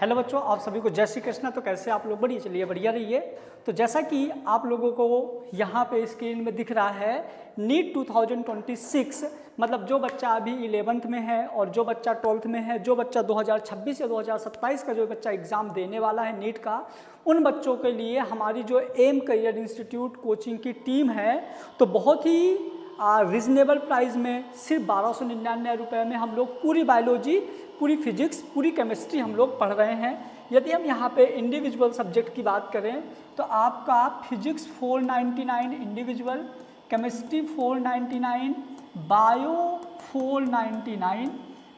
Hello बच्चों, आप सभी को जय श्री कृष्णा। तो कैसे आप लोग? बढ़िया, चलिए बढ़िया रहिए। तो जैसा कि आप लोगों को यहाँ पे स्क्रीन में दिख रहा है, नीट 2026 मतलब जो बच्चा अभी 11th में है और जो बच्चा 12th में है, जो बच्चा 2026 या 2027 का जो बच्चा एग्ज़ाम देने वाला है नीट का, उन बच्चों के लिए हमारी जो एम करियर इंस्टीट्यूट कोचिंग की टीम है, तो बहुत ही रिजनेबल प्राइस में सिर्फ 1299 रुपये में हम लोग पूरी बायोलॉजी, पूरी फिजिक्स, पूरी केमिस्ट्री हम लोग पढ़ रहे हैं। यदि हम यहाँ पे इंडिविजुअल सब्जेक्ट की बात करें तो आपका फिजिक्स 499 इंडिविजुअल, केमिस्ट्री 499, बायो 499।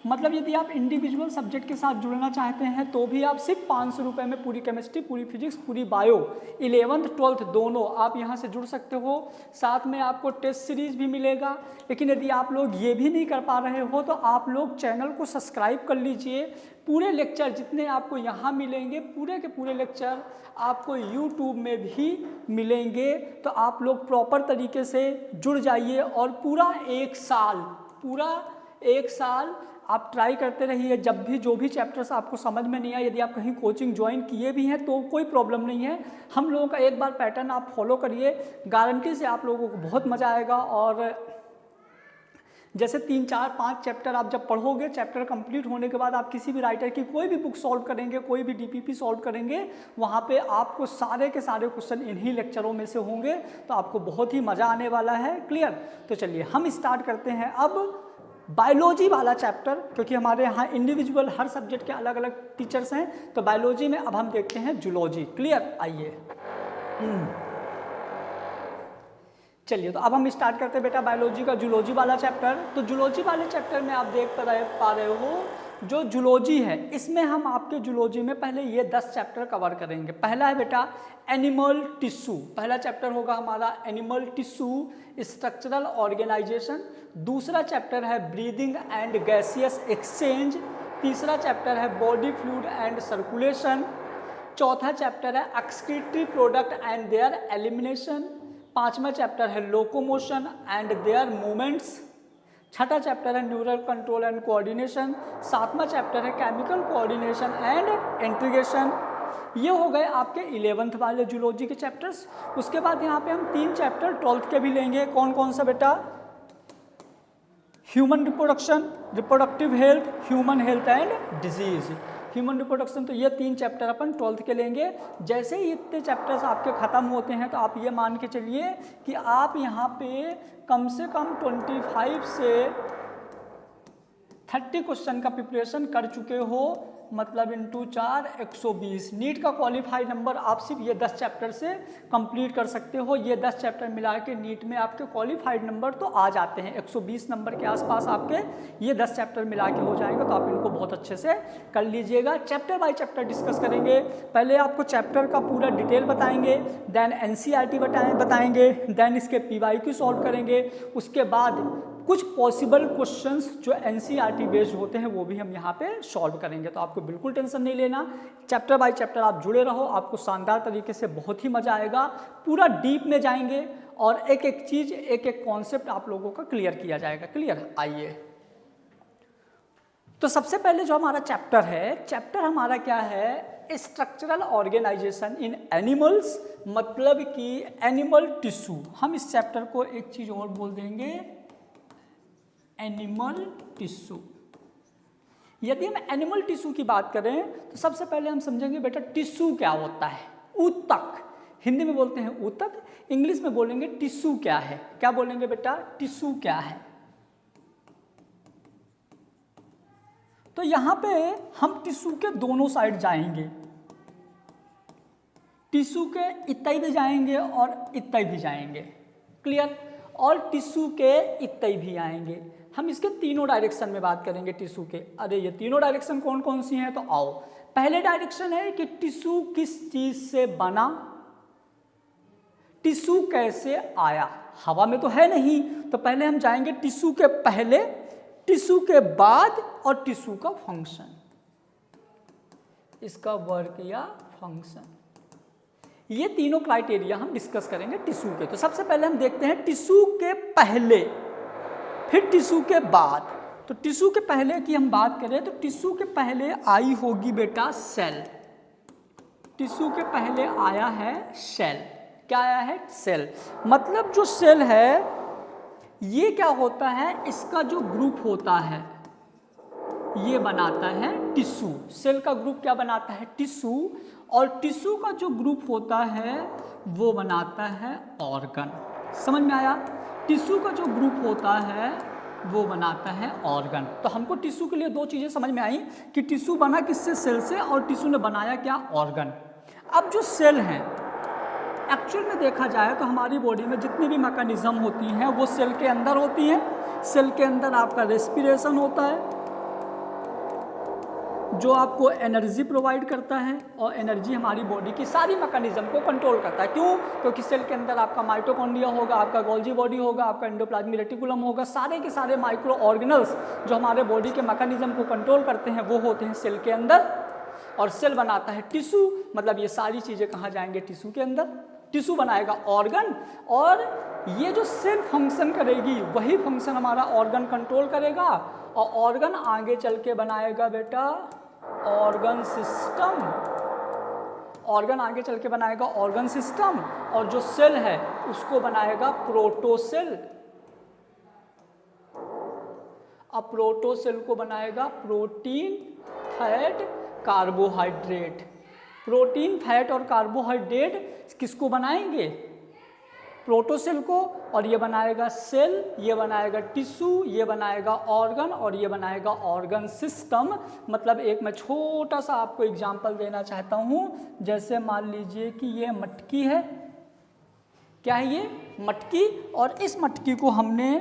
मतलब यदि आप इंडिविजुअल सब्जेक्ट के साथ जुड़ना चाहते हैं तो भी आप सिर्फ 500 रुपये में पूरी केमिस्ट्री, पूरी फिजिक्स, पूरी बायो 11th 12th दोनों आप यहाँ से जुड़ सकते हो। साथ में आपको टेस्ट सीरीज भी मिलेगा। लेकिन यदि आप लोग ये भी नहीं कर पा रहे हो तो आप लोग चैनल को सब्सक्राइब कर लीजिए। पूरे लेक्चर जितने आपको यहाँ मिलेंगे, पूरे के पूरे लेक्चर आपको यूट्यूब में भी मिलेंगे। तो आप लोग प्रॉपर तरीके से जुड़ जाइए और पूरा एक साल आप ट्राई करते रहिए। जब भी जो भी चैप्टर्स आपको समझ में नहीं आए, यदि आप कहीं कोचिंग ज्वाइन किए भी हैं तो कोई प्रॉब्लम नहीं है। हम लोगों का एक बार पैटर्न आप फॉलो करिए, गारंटी से आप लोगों को बहुत मज़ा आएगा। और जैसे 3 4 5 चैप्टर आप जब पढ़ोगे, चैप्टर कंप्लीट होने के बाद आप किसी भी राइटर की कोई भी बुक सॉल्व करेंगे, कोई भी डीपीपी सॉल्व करेंगे, वहाँ पे आपको सारे के सारे क्वेश्चन इन्हीं लेक्चरों में से होंगे। तो आपको बहुत ही मज़ा आने वाला है। क्लियर? तो चलिए हम स्टार्ट करते हैं अब बायोलॉजी वाला चैप्टर, क्योंकि हमारे यहाँ इंडिविजुअल हर सब्जेक्ट के अलग अलग टीचर्स हैं। तो बायोलॉजी में अब हम देखते हैं जूलॉजी। क्लियर? आइए चलिए, तो अब हम स्टार्ट करते हैं बेटा बायोलॉजी का जूलॉजी वाला चैप्टर। तो जूलॉजी वाले चैप्टर में आप देख पा रहे हो जो जूलॉजी है, इसमें हम आपके जूलॉजी में पहले ये 10 चैप्टर कवर करेंगे। पहला है बेटा एनिमल टिश्यू, पहला चैप्टर होगा हमारा एनिमल टिश्यू स्ट्रक्चरल ऑर्गेनाइजेशन। दूसरा चैप्टर है ब्रीदिंग एंड गैसियस एक्सचेंज। तीसरा चैप्टर है बॉडी फ्लूइड एंड सर्कुलेशन। चौथा चैप्टर है excretory product and there elimination. पांचवा चैप्टर है लोकोमोशन एंड देयर मूवमेंट्स। छठा चैप्टर है न्यूरल कंट्रोल एंड कोऑर्डिनेशन। सातवां चैप्टर है केमिकल कोऑर्डिनेशन एंड इंटीग्रेशन। ये हो गए आपके 11th वाले जूलॉजी के चैप्टर्स। उसके बाद यहाँ पे हम 3 चैप्टर 12th के भी लेंगे। कौन कौन सा बेटा? Human reproduction, reproductive health, human health and disease. Human reproduction, तो ये 3 चैप्टर अपन 12th के लेंगे। जैसे ही इतने चैप्टर्स आपके ख़त्म होते हैं तो आप ये मान के चलिए कि आप यहाँ पे कम से कम 25 से 30 क्वेश्चन का प्रिपरेशन कर चुके हो। मतलब इंटू 4 120 नीट का क्वालिफाई नंबर आप सिर्फ ये 10 चैप्टर से कंप्लीट कर सकते हो। ये 10 चैप्टर मिला के नीट में आपके क्वालिफाइड नंबर तो आ जाते हैं 120 नंबर के आसपास आपके ये 10 चैप्टर मिला के हो जाएंगे। तो आप इनको बहुत अच्छे से कर लीजिएगा। चैप्टर बाय चैप्टर डिस्कस करेंगे। पहले आपको चैप्टर का पूरा डिटेल बताएंगे, देन एनसीईआरटी बताएंगे, देन इसके पीवाईक्यू सॉल्व करेंगे। उसके बाद कुछ पॉसिबल क्वेश्चंस जो एनसीईआरटी बेस्ड होते हैं वो भी हम यहाँ पे सॉल्व करेंगे। तो आपको बिल्कुल टेंशन नहीं लेना, चैप्टर बाय चैप्टर आप जुड़े रहो, आपको शानदार तरीके से बहुत ही मज़ा आएगा। पूरा डीप में जाएंगे और एक एक चीज़, एक एक कॉन्सेप्ट आप लोगों का क्लियर किया जाएगा। क्लियर? आइए, तो सबसे पहले जो हमारा चैप्टर है, चैप्टर हमारा क्या है? स्ट्रक्चरल ऑर्गेनाइजेशन इन एनिमल्स, मतलब कि एनिमल टिश्यू। हम इस चैप्टर को एक चीज़ और बोल देंगे, एनिमल टिश्यू। यदि हम एनिमल टिश्यू की बात करें तो सबसे पहले हम समझेंगे बेटा टिश्यू क्या होता है। ऊतक, हिंदी में बोलते हैं ऊतक, इंग्लिश में बोलेंगे टिश्यू क्या है। क्या बोलेंगे बेटा? टिश्यू क्या है। तो यहां पे हम टिश्यू के दोनों साइड जाएंगे, टिश्यू के इतई भी जाएंगे और इतई भी जाएंगे। क्लियर? और टिश्यू के इतई भी आएंगे। हम इसके तीनों डायरेक्शन में बात करेंगे टिश्यू के। अरे ये तीनों डायरेक्शन कौन कौन सी हैं? तो आओ, पहले डायरेक्शन है कि टिश्यू किस चीज से बना, टिश्यू कैसे आया। हवा में तो है नहीं, तो पहले हम जाएंगे टिश्यू के पहले, टिश्यू के बाद और टिश्यू का फंक्शन, इसका वर्क या फंक्शन। ये तीनों क्राइटेरिया हम डिस्कस करेंगे टिश्यू के। तो सबसे पहले हम देखते हैं टिश्यू के पहले, फिर टिश्यू के बाद, तो टिश्यू के पहले की हम बात करें तो टिश्यू के पहले आई होगी बेटा सेल। टिश्यू के पहले आया है सेल। क्या आया है? सेल। मतलब जो सेल है ये क्या होता है, इसका जो ग्रुप होता है ये बनाता है टिश्यू। सेल का ग्रुप क्या बनाता है? टिश्यू। और टिश्यू का जो ग्रुप होता है वो बनाता है ऑर्गन। समझ में आया? टिश्यू का जो ग्रुप होता है वो बनाता है ऑर्गन। तो हमको टिश्यू के लिए दो चीज़ें समझ में आई कि टिश्यू बना किससे? सेल से। और टिश्यू ने बनाया क्या? ऑर्गन। अब जो सेल हैं एक्चुअल में देखा जाए तो हमारी बॉडी में जितनी भी मैकेनिज्म होती हैं वो सेल के अंदर होती हैं। सेल के अंदर आपका रेस्पिरेशन होता है जो आपको एनर्जी प्रोवाइड करता है, और एनर्जी हमारी बॉडी की सारी मैकेनिज्म को कंट्रोल करता है। क्यों? क्योंकि सेल के अंदर आपका माइटोकॉन्ड्रिया होगा, आपका गोल्जी बॉडी होगा, आपका एंडोप्लाज्मिक रेटिकुलम होगा। सारे के सारे माइक्रो ऑर्गेनल्स जो हमारे बॉडी के मैकेनिज्म को कंट्रोल करते हैं वो होते हैं सेल के अंदर। और सेल बनाता है टिश्यू। मतलब ये सारी चीज़ें कहाँ जाएंगे? टिश्यू के अंदर। टिश्यू बनाएगा ऑर्गन, और ये जो सेल फंक्शन करेगी वही फंक्शन हमारा ऑर्गन कंट्रोल करेगा। और ऑर्गन आगे चल के बनाएगा बेटा ऑर्गन सिस्टम। ऑर्गन आगे चल के बनाएगा ऑर्गन सिस्टम, और जो सेल है उसको बनाएगा प्रोटोसेल। अब प्रोटोसेल को बनाएगा protein, fat, carbohydrate. Protein, fat और कार्बोहाइड्रेट किसको बनाएंगे? प्रोटोसेल को। और ये बनाएगा सेल, ये बनाएगा टिश्यू, ये बनाएगा ऑर्गन, और ये बनाएगा ऑर्गन सिस्टम। मतलब एक मैं छोटा सा आपको एग्जांपल देना चाहता हूँ। जैसे मान लीजिए कि ये मटकी है। क्या है ये? मटकी। और इस मटकी को हमने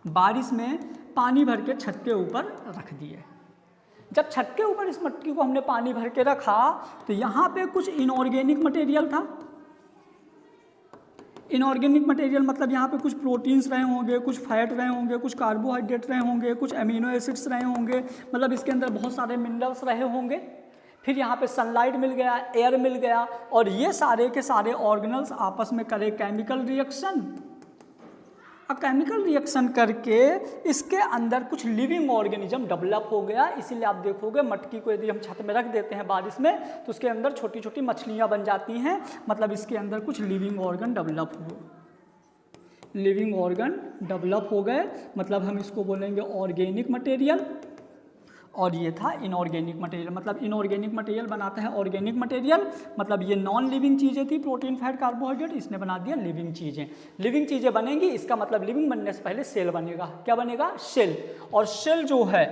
बारिश में पानी भर के छत के ऊपर रख दिए। जब छत के ऊपर इस मटकी को हमने पानी भर के रखा तो यहाँ पे कुछ इनऑर्गेनिक मटेरियल था। इनऑर्गेनिक मटेरियल मतलब यहाँ पे कुछ प्रोटीन्स रहे होंगे, कुछ फैट रहे होंगे, कुछ कार्बोहाइड्रेट रहे होंगे, कुछ अमीनो एसिड्स रहे होंगे। मतलब इसके अंदर बहुत सारे मिनरल्स रहे होंगे। फिर यहाँ पे सनलाइट मिल गया, एयर मिल गया, और ये सारे के सारे ऑर्गेनल्स आपस में करे केमिकल रिएक्शन। अब केमिकल रिएक्शन करके इसके अंदर कुछ लिविंग ऑर्गेनिज्म डेवलप हो गया। इसीलिए आप देखोगे मटकी को यदि हम छत में रख देते हैं बारिश में तो उसके अंदर छोटी छोटी मछलियां बन जाती हैं। मतलब इसके अंदर कुछ लिविंग ऑर्गन डेवलप हो, लिविंग ऑर्गन डेवलप हो गए। मतलब हम इसको बोलेंगे ऑर्गेनिक मटेरियल। और ये था इनऑर्गेनिक मटेरियल। मतलब इनऑर्गेनिक मटेरियल बनाता है ऑर्गेनिक मटेरियल। मतलब ये नॉन लिविंग चीज़ें थी, प्रोटीन, फैट, कार्बोहाइड्रेट, इसने बना दिया लिविंग चीज़ें। लिविंग चीज़ें बनेंगी, इसका मतलब लिविंग बनने से पहले सेल बनेगा। क्या बनेगा? सेल। और सेल जो है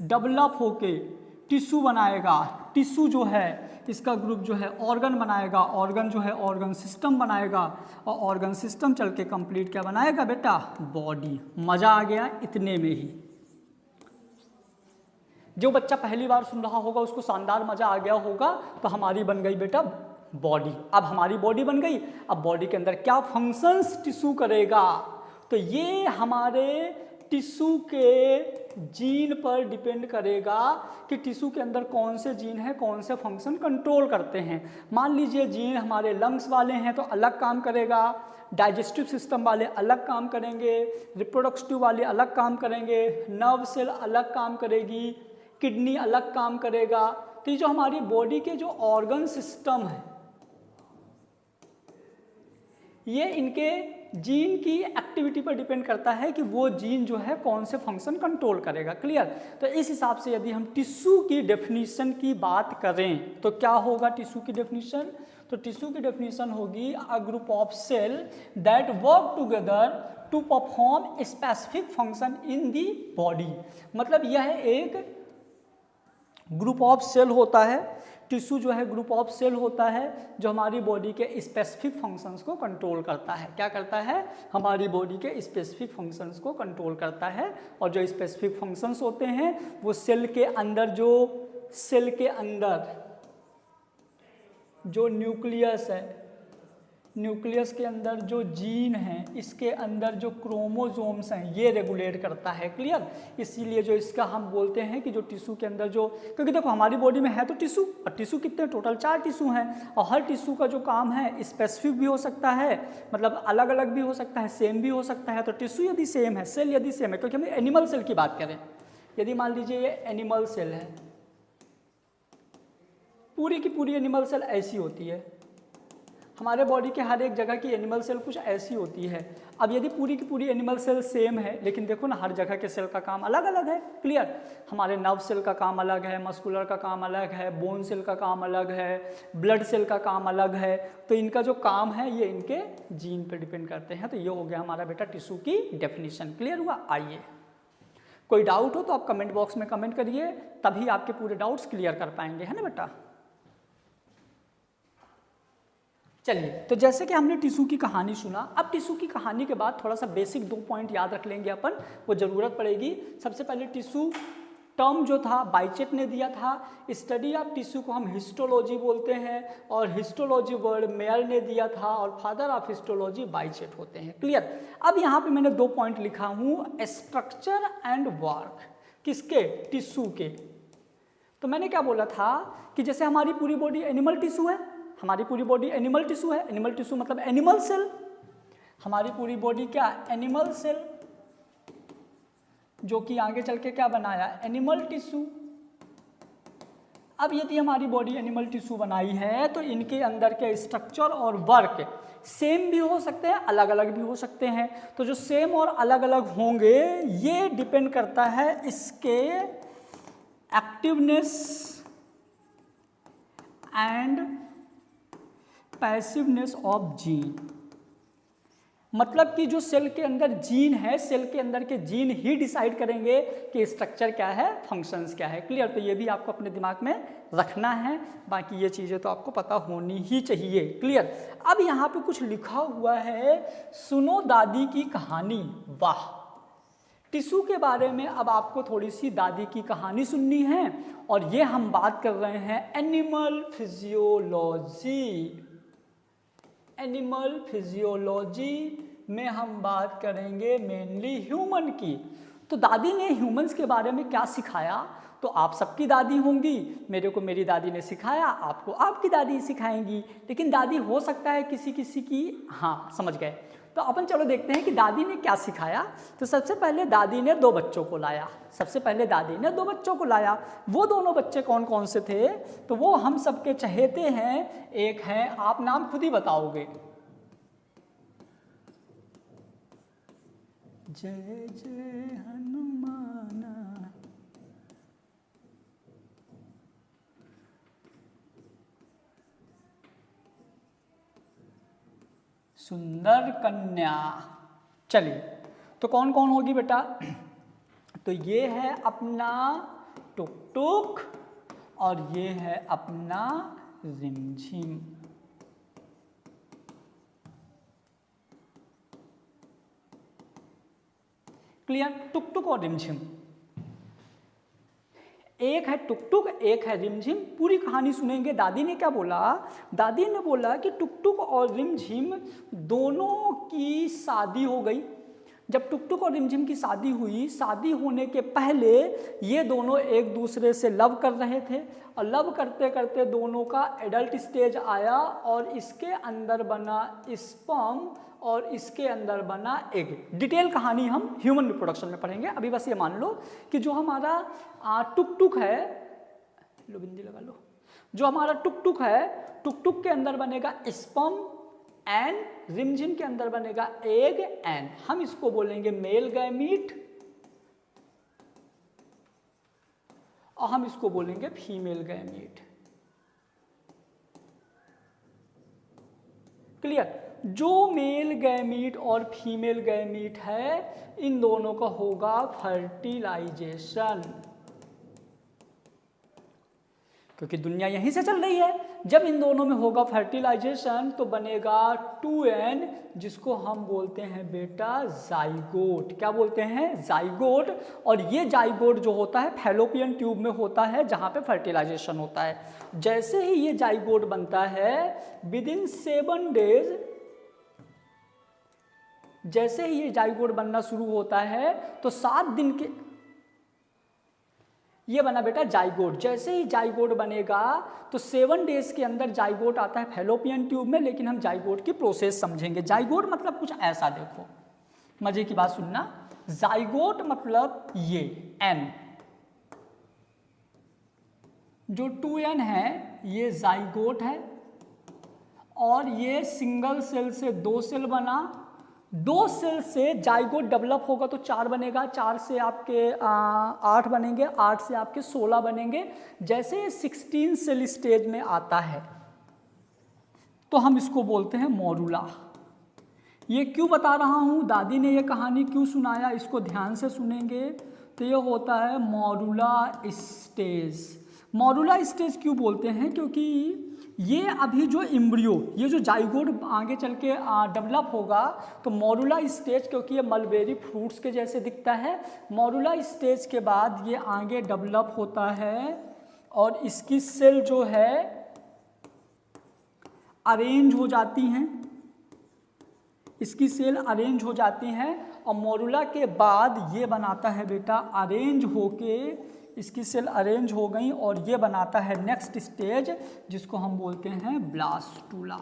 डेवलप होके टिश्यू बनाएगा। टिश्यू जो है इसका ग्रुप जो है ऑर्गन बनाएगा। ऑर्गन जो है ऑर्गन सिस्टम बनाएगा। और ऑर्गन सिस्टम चल के कंप्लीट क्या बनाएगा बेटा? बॉडी। मज़ा आ गया इतने में ही। जो बच्चा पहली बार सुन रहा होगा उसको शानदार मज़ा आ गया होगा। तो हमारी बन गई बेटा बॉडी। अब हमारी बॉडी बन गई। अब बॉडी के अंदर क्या फंक्शंस टिश्यू करेगा? तो ये हमारे टिश्यू के जीन पर डिपेंड करेगा कि टिश्यू के अंदर कौन से जीन हैं, कौन से फंक्शन कंट्रोल करते हैं। मान लीजिए जीन हमारे लंग्स वाले हैं तो अलग काम करेगा, डाइजेस्टिव सिस्टम वाले अलग काम करेंगे, रिप्रोडक्टिव वाले अलग काम करेंगे, नर्व सेल अलग काम करेगी, किडनी अलग काम करेगा। तो ये जो हमारी बॉडी के जो ऑर्गन सिस्टम है ये इनके जीन की एक्टिविटी पर डिपेंड करता है कि वो जीन जो है कौन से फंक्शन कंट्रोल करेगा। क्लियर? तो इस हिसाब से यदि हम टिश्यू की डेफिनेशन की बात करें तो क्या होगा टिश्यू की डेफिनेशन? तो टिश्यू की डेफिनेशन होगी a group of cell that work together to perform specific function in the body. मतलब यह एक ग्रुप ऑफ सेल होता है। टिश्यू जो है ग्रुप ऑफ सेल होता है जो हमारी बॉडी के स्पेसिफिक फंक्शंस को कंट्रोल करता है। क्या करता है? हमारी बॉडी के स्पेसिफिक फंक्शंस को कंट्रोल करता है। और जो स्पेसिफिक फंक्शंस होते हैं वो सेल के अंदर जो न्यूक्लियस है, न्यूक्लियस के अंदर जो जीन है, इसके अंदर जो क्रोमोसोम्स हैं, ये रेगुलेट करता है। क्लियर? इसीलिए जो इसका हम बोलते हैं कि जो टिश्यू के अंदर जो, क्योंकि देखो हमारी बॉडी में है तो टिश्यू, और टिश्यू कितने, टोटल 4 टिश्यू हैं, और हर टिश्यू का जो काम है स्पेसिफिक भी हो सकता है, मतलब अलग अलग भी हो सकता है, सेम भी हो सकता है। तो टिश्यू यदि सेम है, सेल यदि सेम है, क्योंकि हम एनिमल सेल की बात करें, यदि मान लीजिए ये एनिमल सेल है, पूरी की पूरी एनिमल सेल ऐसी होती है, हमारे बॉडी के हर एक जगह की एनिमल सेल कुछ ऐसी होती है। अब यदि पूरी की पूरी एनिमल सेल सेम है, लेकिन देखो ना हर जगह के सेल का काम अलग अलग है। क्लियर? हमारे नर्व सेल का काम अलग है, मस्कुलर का काम अलग है, बोन सेल का काम अलग है, ब्लड सेल का काम अलग है। तो इनका जो काम है ये इनके जीन पे डिपेंड करते हैं। तो ये हो गया हमारा बेटा टिश्यू की डेफिनेशन। क्लियर हुआ? आइए, कोई डाउट हो तो आप कमेंट बॉक्स में कमेंट करिए, तभी आपके पूरे डाउट्स क्लियर कर पाएंगे, है ना बेटा। चलिए, तो जैसे कि हमने टिश्यू की कहानी सुना, अब टिश्यू की कहानी के बाद थोड़ा सा बेसिक 2 पॉइंट याद रख लेंगे अपन, वो ज़रूरत पड़ेगी। सबसे पहले टिश्यू टर्म जो था बाइचेट ने दिया था, स्टडी ऑफ टिश्यू को हम हिस्टोलॉजी बोलते हैं, और हिस्टोलॉजी वर्ड मेयर ने दिया था, और फादर ऑफ हिस्टोलॉजी बाइचेट होते हैं। क्लियर? अब यहाँ पे मैंने 2 पॉइंट लिखा हूँ, स्ट्रक्चर एंड वर्क, किसके? टिश्यू के। तो मैंने क्या बोला था कि जैसे हमारी पूरी बॉडी एनिमल टिश्यू है, हमारी पूरी बॉडी एनिमल टिश्यू है, एनिमल टिश्यू मतलब एनिमल सेल, हमारी पूरी बॉडी क्या? एनिमल सेल, जो कि आगे चल के क्या बनाया? Animal tissue. अब यदि हमारी बॉडी एनिमल टिश्यू बनाई है तो इनके अंदर के स्ट्रक्चर और वर्क सेम भी हो सकते हैं, अलग अलग भी हो सकते हैं। तो जो सेम और अलग अलग होंगे ये डिपेंड करता है इसके activeness and passiveness of gene. मतलब कि जो सेल के अंदर जीन है, सेल के अंदर के जीन ही डिसाइड करेंगे कि स्ट्रक्चर क्या है, फंक्शंस क्या है। क्लियर? तो ये भी आपको अपने दिमाग में रखना है, बाकी ये चीज़ें तो आपको पता होनी ही चाहिए। क्लियर? अब यहाँ पे कुछ लिखा हुआ है, सुनो दादी की कहानी। वाह! टिश्यू के बारे में अब आपको थोड़ी सी दादी की कहानी सुननी है, और ये हम बात कर रहे हैं एनिमल फिजियोलॉजी। एनिमल फिजियोलॉजी में हम बात करेंगे मेनली ह्यूमन की। तो दादी ने ह्यूमंस के बारे में क्या सिखाया? तो आप सबकी दादी होंगी, मेरे को मेरी दादी ने सिखाया, आपको आपकी दादी सिखाएंगी, लेकिन दादी हो सकता है किसी किसी की, हाँ समझ गए। तो अपन चलो देखते हैं कि दादी ने क्या सिखाया। तो सबसे पहले दादी ने 2 बच्चों को लाया, सबसे पहले दादी ने 2 बच्चों को लाया। वो दोनों बच्चे कौन कौन से थे? तो वो हम सबके चहेते हैं। एक है, आप नाम खुद ही बताओगे, जय जय हनुमान, सुंदर कन्या। चलिए, तो कौन कौन होगी बेटा? तो ये है अपना टुक टुक, और ये है अपना रिमझिम। क्लियर? टुक टुक और रिमझिम, एक है टुक टुक, एक है रिमझिम। पूरी कहानी सुनेंगे। दादी ने क्या बोला? दादी ने बोला कि टुक टुक और रिमझिम दोनों की शादी हो गई। जब टुक टुक और रिमझिम की शादी हुई, शादी होने के पहले ये दोनों एक दूसरे से लव कर रहे थे, और लव करते करते दोनों का एडल्ट स्टेज आया, और इसके अंदर बना स्पर्म और इसके अंदर बना एग। डिटेल कहानी हम ह्यूमन रिप्रोडक्शन में पढ़ेंगे। अभी बस ये मान लो कि जो हमारा टुक टुक है, लो बिंदी लगा लो, जो हमारा टुक टुक है, टुक टुक के अंदर बनेगा स्पर्म एन, रिमझिम के अंदर बनेगा एग एन। हम इसको बोलेंगे मेल गैमीट, और हम इसको बोलेंगे फीमेल गैमीट। क्लियर? जो मेल गैमीट और फीमेल गैमीट है, इन दोनों का होगा फर्टिलाइजेशन, क्योंकि दुनिया यहीं से चल रही है। जब इन दोनों में होगा फर्टिलाइजेशन तो बनेगा 2n, जिसको हम बोलते हैं बेटा जाइगोट। क्या बोलते हैं? जाइगोट। और ये जाइगोट जो होता है फैलोपियन ट्यूब में होता है, जहाँ पे फर्टिलाइजेशन होता है। जैसे ही ये जाइगोट बनता है, विदिन 7 डेज जैसे ही ये जाइगोट बनना शुरू होता है तो 7 दिन के, ये बना बेटा जाइगोट। जैसे ही जाइगोट बनेगा तो 7 डेज के अंदर जाइगोट आता है फैलोपियन ट्यूब में। लेकिन हम जाइगोट की प्रोसेस समझेंगे। जाइगोट मतलब कुछ ऐसा, देखो मजे की बात सुनना। जाइगोट मतलब ये N, जो 2N है ये जाइगोट है। और ये सिंगल सेल से 2 सेल बना, 2 सेल से जाइगोट डेवलप होगा तो 4 बनेगा, 4 से आपके 8 बनेंगे, 8 से आपके 16 बनेंगे। जैसे 16 सेल स्टेज में आता है तो हम इसको बोलते हैं मॉरूला। ये क्यों बता रहा हूँ, दादी ने ये कहानी क्यों सुनाया, इसको ध्यान से सुनेंगे तो ये होता है मॉरूला स्टेज। मॉरूला स्टेज क्यों बोलते हैं, क्योंकि ये अभी जो एम्ब्रियो, ये जो जाइगोट आगे चल के डेवलप होगा तो मॉरूला स्टेज, क्योंकि ये मलबेरी फ्रूट्स के जैसे दिखता है, मॉरूला स्टेज के बाद ये आगे डेवलप होता है और इसकी सेल जो है अरेंज हो जाती हैं, इसकी सेल अरेंज हो जाती हैं। और मॉरूला के बाद ये बनाता है बेटा अरेंज होके, इसकी सेल अरेंज हो गई और ये बनाता है नेक्स्ट स्टेज जिसको हम बोलते हैं ब्लास्टूला।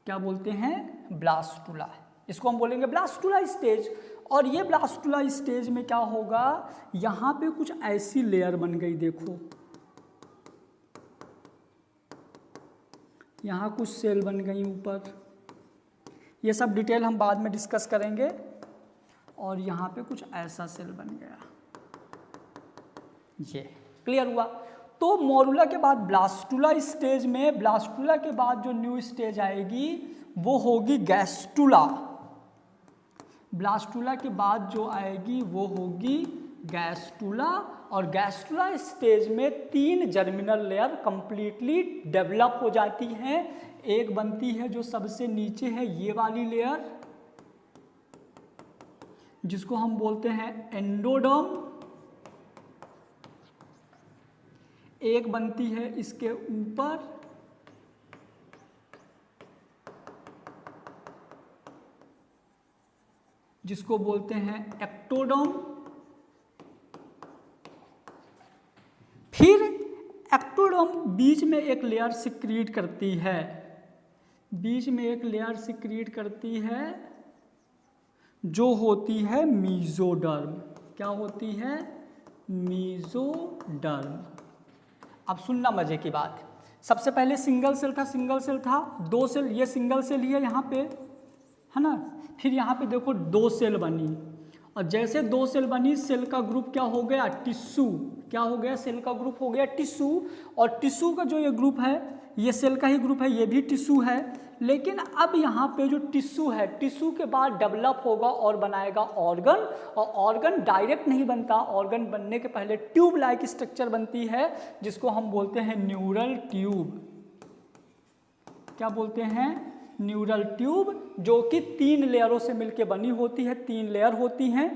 क्या बोलते हैं, ब्लास्टूला। इसको हम बोलेंगे ब्लास्टूला स्टेज। और ये ब्लास्टूला स्टेज में क्या होगा, यहाँ पे कुछ ऐसी लेयर बन गई, देखो यहाँ कुछ सेल बन गई ऊपर, ये सब डिटेल हम बाद में डिस्कस करेंगे। और यहाँ पे कुछ ऐसा सेल बन गया, ये क्लियर हुआ। तो मॉरूला के बाद ब्लास्टूला स्टेज में, ब्लास्टूला के बाद जो न्यू स्टेज आएगी वो होगी गैस्टूला। ब्लास्टूला के बाद जो आएगी वो होगी गैस्टूला। और गैस्टूला स्टेज में 3 जर्मिनल लेयर कंप्लीटली डेवलप हो जाती हैं। एक बनती है जो सबसे नीचे है ये वाली लेयर, जिसको हम बोलते हैं एंडोडर्म। एक बनती है इसके ऊपर, जिसको बोलते हैं एक्टोडर्म। फिर एक्टोडर्म बीच में एक लेयर सिक्रीट करती है, बीच में एक लेयर सिक्रीट करती है जो होती है मीजोडर्म। क्या होती है, मीजोडर्म। अब सुनना मजे की बात, सबसे पहले सिंगल सेल था, सिंगल सेल था, 2 सेल, ये सिंगल सेल ही है यहाँ पे, है ना। फिर यहाँ पे देखो 2 सेल बनी, और जैसे 2 सेल बनी, सेल का ग्रुप क्या हो गया, टिश्यू। क्या हो गया, सेल का ग्रुप हो गया टिश्यू। और टिश्यू का जो ये ग्रुप है ये सेल का ही ग्रुप है, ये भी टिश्यू है। लेकिन अब यहाँ पे जो टिश्यू है, टिश्यू के बाद डेवलप होगा और बनाएगा ऑर्गन। और ऑर्गन डायरेक्ट नहीं बनता, ऑर्गन बनने के पहले ट्यूब लाइक स्ट्रक्चर बनती है जिसको हम बोलते हैं न्यूरल ट्यूब। क्या बोलते हैं, न्यूरल ट्यूब, जो कि 3 लेयरों से मिलकर बनी होती है, 3 लेयर होती हैं।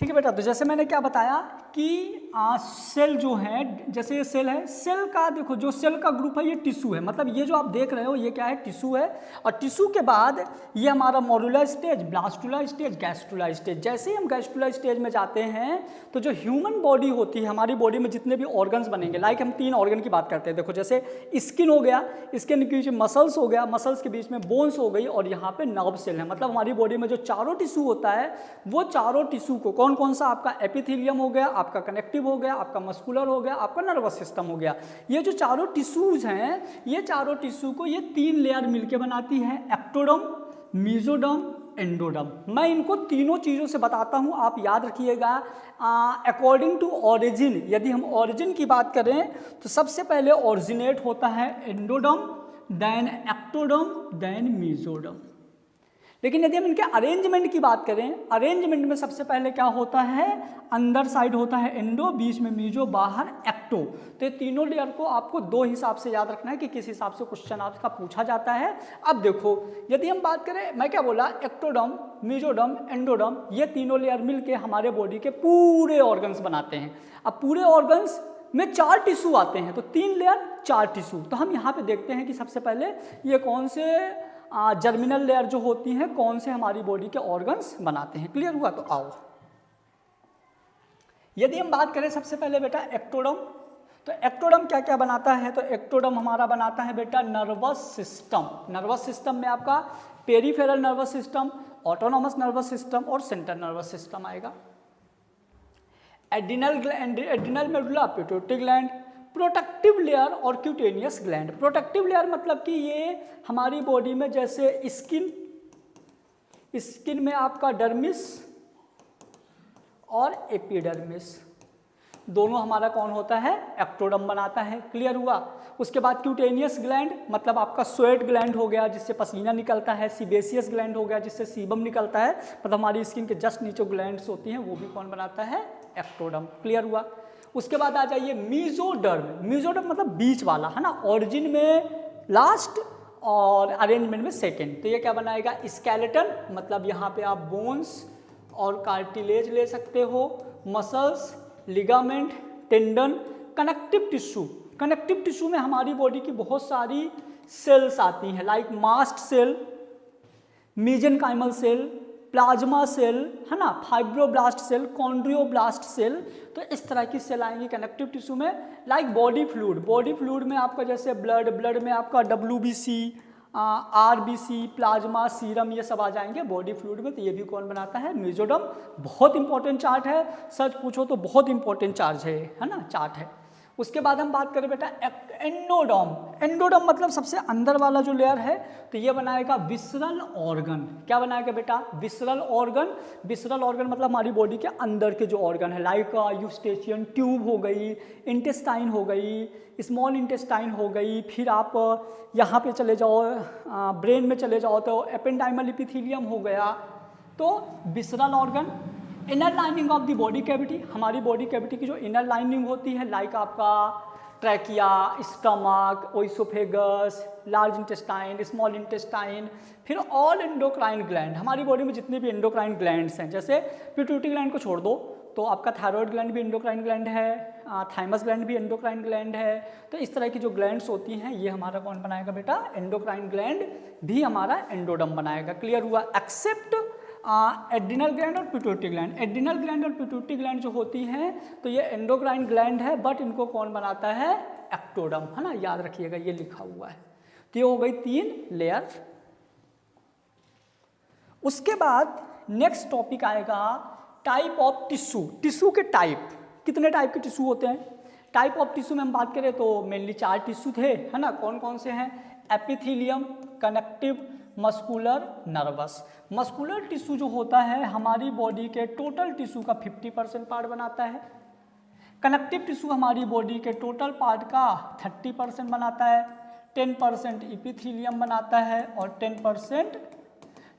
ठीक है बेटा। तो जैसे मैंने क्या बताया कि सेल जो है, जैसे ये सेल है, सेल का देखो जो सेल का ग्रुप है ये टिश्यू है, मतलब ये जो आप देख रहे हो ये क्या है, टिश्यू है। और टिश्यू के बाद ये हमारा morula stage, blastula stage, gastrula stage. जैसे ही हम गैस्टूला स्टेज में जाते हैं तो जो ह्यूमन बॉडी होती है, हमारी बॉडी में जितने भी ऑर्गन्स बनेंगे, लाइक हम 3 ऑर्गन की बात करते हैं। देखो जैसे स्किन हो गया, स्किन के बीच में मसल्स हो गया, मसल्स के बीच में बोन्स हो गई, और यहाँ पे नर्व सेल है। मतलब हमारी बॉडी में जो चारों टिश्यू होता है वो चारों टिश्यू को कौन कौन सा, आपका एपिथेलियम हो गया, आपका कनेक्टिव हो गया, आपका मस्कुलर हो गया, आपका नर्वस सिस्टम हो गया। ये जो चारों टिश्यूज हैं, ये चारों टिश्यू को ये 3 लेयर मिलके बनाती है, एक्टोडर्म, मीजोडर्म, एंडोडर्म। मैं इनको तीनों चीज़ों से बताता हूँ, आप याद रखिएगा। अकॉर्डिंग टू ऑरिजिन, यदि हम ऑरिजिन की बात करें तो सबसे पहले ऑरिजिनेट होता है endoderm, then ectoderm, then mesoderm. लेकिन यदि हम इनके अरेंजमेंट की बात करें, अरेंजमेंट में सबसे पहले क्या होता है, अंदर साइड होता है एंडो, बीच में मीजो, बाहर एक्टो। तो ये तीनों लेयर को आपको 2 हिसाब से याद रखना है कि किस हिसाब से क्वेश्चन आपका पूछा जाता है। अब देखो यदि हम बात करें, मैं क्या बोला, एक्टोडर्म, मीजोडर्म, एंडोडर्म, ये तीनों लेयर मिलके हमारे बॉडी के पूरे ऑर्गन्स बनाते हैं। अब पूरे ऑर्गन्स में 4 टिश्यू आते हैं, तो 3 लेयर 4 टिश्यू। तो हम यहाँ पे देखते हैं कि सबसे पहले ये कौन से जर्मिनल लेयर जो होती हैं कौन से हमारी बॉडी के ऑर्गन्स बनाते हैं। क्लियर हुआ? तो आओ, यदि हम बात करें सबसे पहले बेटा एक्टोडर्म, तो एक्टोडर्म क्या क्या बनाता है? तो एक्टोडर्म हमारा बनाता है बेटा नर्वस सिस्टम। नर्वस सिस्टम में आपका peripheral nervous system, autonomous nervous system और सेंट्रल नर्वस सिस्टम आएगा। Adrenal gland, adrenal medulla, pituitary gland, protective layer और क्यूटेनियस ग्लैंड। प्रोटेक्टिव लेयर मतलब कि ये हमारी बॉडी में जैसे स्किन में आपका डर्मिस और एपिडर्मिस दोनों हमारा कौन होता है? एक्टोडर्म बनाता है। क्लियर हुआ? उसके बाद क्यूटेनियस ग्लैंड मतलब आपका स्वेट ग्लैंड हो गया जिससे पसीना निकलता है, सीबेसियस ग्लैंड हो गया जिससे सीबम निकलता है, मतलब हमारी स्किन के जस्ट नीचे ग्लैंड्स होती हैं, वो भी कौन बनाता है? एक्टोडर्म। क्लियर हुआ? उसके बाद आ जाइए मीजोडर्म। मीजोडर्म मतलब बीच वाला, है ना, ओरिजिन में लास्ट और अरेंजमेंट में सेकेंड। तो ये क्या बनाएगा? स्केलेटन मतलब यहाँ पे आप बोन्स और कार्टिलेज ले सकते हो, muscles, ligament, tendon, connective tissue. Connective tissue में हमारी बॉडी की बहुत सारी सेल्स आती हैं, like mast cell, mesenchymal cell, plasma cell, है ना, फाइब्रोब्लास्ट सेल, कॉन्ड्रियोब्लास्ट सेल। तो इस तरह की सेल आएंगी कनेक्टिव टिश्यू में। Like body fluid, body fluid में आपका जैसे ब्लड में आपका WBC, RBC, प्लाज्मा, सीरम, ये सब आ जाएंगे बॉडी फ्लूइड में। तो ये भी कौन बनाता है? मेसोडर्म। बहुत इंपॉर्टेंट चार्ट है, सच पूछो तो बहुत इंपॉर्टेंट चार्ज है ना, चार्ट है। उसके बाद हम बात करें बेटा एंडोडर्म। एंडोडर्म मतलब सबसे अंदर वाला जो लेयर है, तो ये बनाएगा विसरल ऑर्गन। क्या बनाएगा बेटा? Visceral organ. विसरल ऑर्गन मतलब हमारी बॉडी के अंदर के जो ऑर्गन है, लाइक यूस्टेशियन ट्यूब हो गई, इंटेस्टाइन हो गई, स्मॉल इंटेस्टाइन हो गई, फिर आप यहाँ पे चले जाओ, ब्रेन में चले जाओ तो एपेंडाइमल एपिथेलियम हो गया। तो visceral organ. Inner lining of the body cavity, हमारी बॉडी कैविटी की जो इनर लाइनिंग होती है, लाइक आपका trachea, stomach, oesophagus, large intestine, small intestine, फिर ऑल एंडोक्राइन ग्लैंड। हमारी बॉडी में जितने भी एंडोक्राइन ग्लैंड्स हैं, जैसे पिट्यूटरी ग्लैंड को छोड़ दो तो आपका थायराइड ग्लैंड भी एंडोक्राइन ग्लैंड है, थाइमस ग्लैंड भी एंडोक्राइन ग्लैंड है। तो इस तरह की जो ग्लैंड्स होती हैं ये हमारा कौन बनाएगा बेटा? एंडोक्राइन ग्लैंड भी हमारा एंडोडर्म बनाएगा। क्लियर हुआ? एक्सेप्ट एड्रिनल ग्लैंड और पिट्यूटरी ग्लैंड। एड्रिनल ग्लैंड और पिट्यूटरी ग्लैंड जो होती हैं तो ये एंडोक्राइन ग्लैंड है, बट इनको कौन बनाता है? एक्टोडर्म, है ना, याद रखिएगा, ये लिखा हुआ है। तो ये हो गई 3 लेयर। उसके बाद नेक्स्ट टॉपिक आएगा टाइप ऑफ टिश्यू। टिश्यू के टाइप, कितने टाइप के टिश्यू होते हैं? टाइप ऑफ टिश्यू में हम बात करें तो मेनली 4 टिश्यू थे, है ना, कौन कौन से हैं? Epithelium, connective, muscular, nervous. Muscular tissue जो होता है हमारी बॉडी के टोटल टिश्यू का 50% पार्ट बनाता है। कनेक्टिव टिश्यू हमारी बॉडी के टोटल पार्ट का 30% बनाता है। 10% एपिथेलियम बनाता है और 10%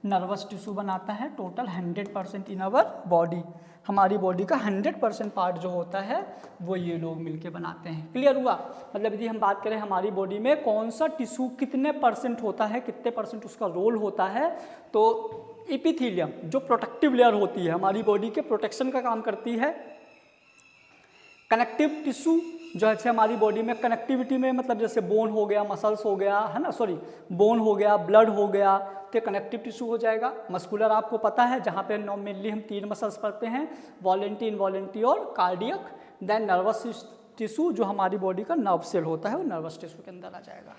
नर्वस टिश्यू बनाता है। टोटल 100% इन आवर बॉडी, हमारी बॉडी का 100% पार्ट जो होता है वो ये लोग मिलके बनाते हैं। क्लियर हुआ? मतलब यदि हम बात करें हमारी बॉडी में कौन सा टिश्यू कितने % होता है, कितने % उसका रोल होता है, तो एपिथेलियम जो प्रोटेक्टिव लेयर होती है, हमारी बॉडी के प्रोटेक्शन का काम करती है। कनेक्टिव टिश्यू जो है हमारी बॉडी में कनेक्टिविटी में, मतलब जैसे बोन हो गया, मसल्स हो गया, है ना, सॉरी बोन हो गया, ब्लड हो गया, तो कनेक्टिव टिश्यू हो जाएगा। मस्कुलर आपको पता है, जहाँ पे मेनली हम 3 मसल्स पढ़ते हैं, वॉलेंटी, इनवॉलेंटी और कार्डियक। देन नर्वस टिश्यू जो हमारी बॉडी का नर्व सेल होता है वो नर्वस टिश्यू के अंदर आ जाएगा।